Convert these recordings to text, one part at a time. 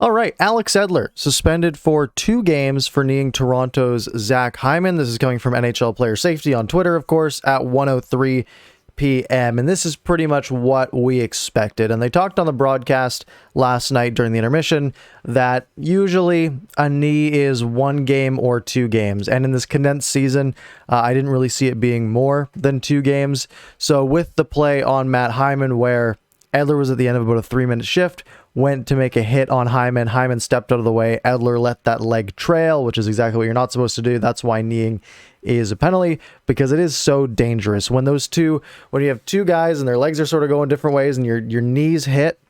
All right, Alex Edler suspended for 2 games for kneeing Toronto's Zach Hyman. This is coming from NHL Player Safety on Twitter, of course, at 1:03 p.m. And this is pretty much what we expected. And they talked on the broadcast last night during the intermission that usually a knee is 1 game or 2 games. And in this condensed season, I didn't really see it being more than 2 games. So with the play on Matt Hyman where Edler was at the end of about a 3-minute shift, went to make a hit on Hyman. Hyman stepped out of the way. Edler let that leg trail, which is exactly what you're not supposed to do. That's why kneeing is a penalty, because it is so dangerous. When you have 2 guys and their legs are sort of going different ways and your knees hit,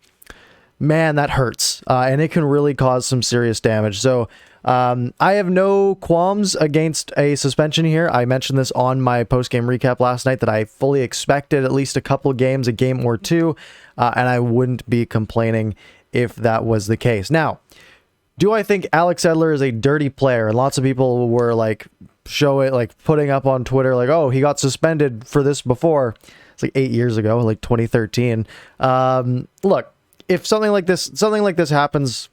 man, that hurts. And it can really cause some serious damage. So I have no qualms against a suspension here. I mentioned this on my post-game recap last night that I fully expected at least a couple games, a game or 2, and I wouldn't be complaining if that was the case. Now, do I think Alex Edler is a dirty player? And lots of people were putting up on Twitter like, oh, he got suspended for this before. It's like 8 years ago, like 2013. Look, if something like this happens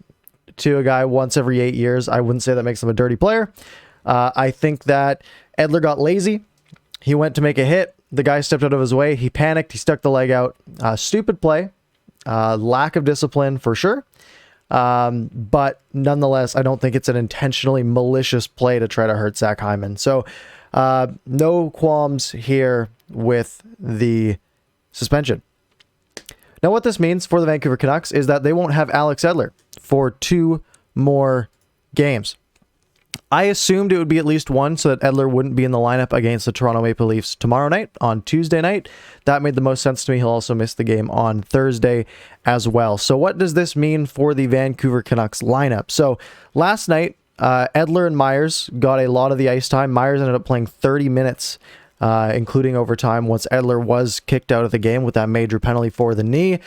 to a guy once every 8 years, I wouldn't say that makes him a dirty player. I think that Edler got lazy. He went to make a hit. The guy stepped out of his way. He panicked. He stuck the leg out. Stupid play. Lack of discipline for sure. But nonetheless, I don't think it's an intentionally malicious play to try to hurt Zach Hyman. So no qualms here with the suspension. Now, what this means for the Vancouver Canucks is that they won't have Alex Edler for 2 more games. I assumed it would be at least 1 so that Edler wouldn't be in the lineup against the Toronto Maple Leafs tomorrow night on Tuesday night. That made the most sense to me. He'll also miss the game on Thursday as well. So what does this mean for the Vancouver Canucks lineup? So last night, Edler and Myers got a lot of the ice time. Myers ended up playing 30 minutes, including overtime, once Edler was kicked out of the game with that major penalty for the knee.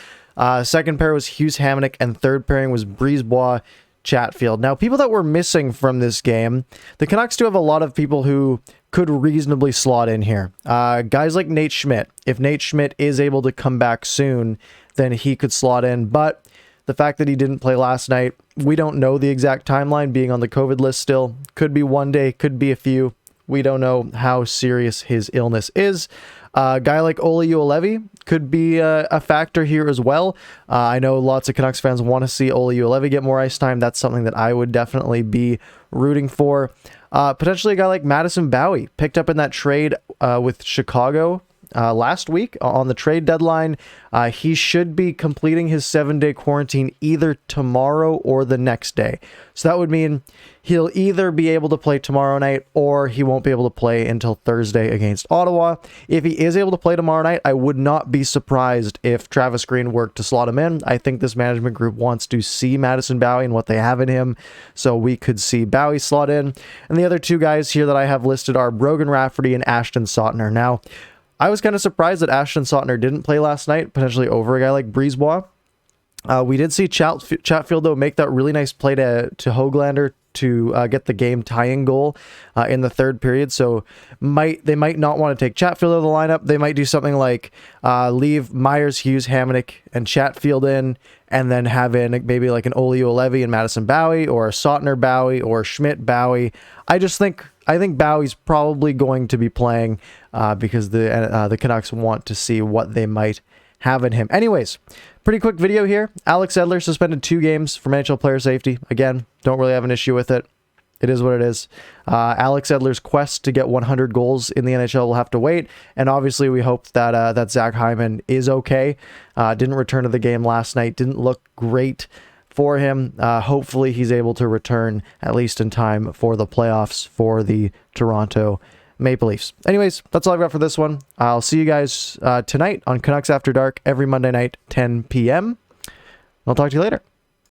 Second pair was Hughes Hamonic, and third pairing was Brisebois Chatfield. Now, people that were missing from this game, the Canucks do have a lot of people who could reasonably slot in here. Guys like Nate Schmidt. If Nate Schmidt is able to come back soon, then he could slot in. But the fact that he didn't play last night, we don't know the exact timeline, being on the COVID list still. Could be 1 day, could be a few. We don't know how serious his illness is. A guy like Ole Juolevi could be a factor here as well. I know lots of Canucks fans want to see Ole Juolevi get more ice time. That's something that I would definitely be rooting for. Potentially a guy like Madison Bowie, picked up in that trade with Chicago last week on the trade deadline. He should be completing his 7-day quarantine either tomorrow or the next day. So that would mean he'll either be able to play tomorrow night or he won't be able to play until Thursday against Ottawa. If he is able to play tomorrow night, I would not be surprised if Travis Green worked to slot him in. I think this management group wants to see Madison Bowie and what they have in him, so we could see Bowie slot in. And the other 2 guys here that I have listed are Brogan Rafferty and Ashton Sautner. Now, I was kind of surprised that Ashton Sautner didn't play last night, potentially over a guy like Brisebois. We did see Chatfield, though, make that really nice play to Höglander to get the game tying goal in the 3rd period. So they might not want to take Chatfield out of the lineup. They might do something like leave Myers, Hughes, Hamonic, and Chatfield in, and then have in maybe like an Ole Juolevi and Madison Bowie, or a Sautner Bowie, or Schmidt Bowie. I think Bowie's probably going to be playing because the Canucks want to see what they might have in him. Anyways, pretty quick video here. Alex Edler suspended 2 games from NHL Player Safety. Again, don't really have an issue with it. It is what it is. Alex Edler's quest to get 100 goals in the NHL will have to wait. And obviously, we hope that Zach Hyman is okay. Didn't return to the game last night. Didn't look great for him. Hopefully, he's able to return at least in time for the playoffs for the Toronto Maple Leafs. Anyways, that's all I've got for this one. I'll see you guys tonight on Canucks After Dark every Monday night, 10 p.m. I'll talk to you later.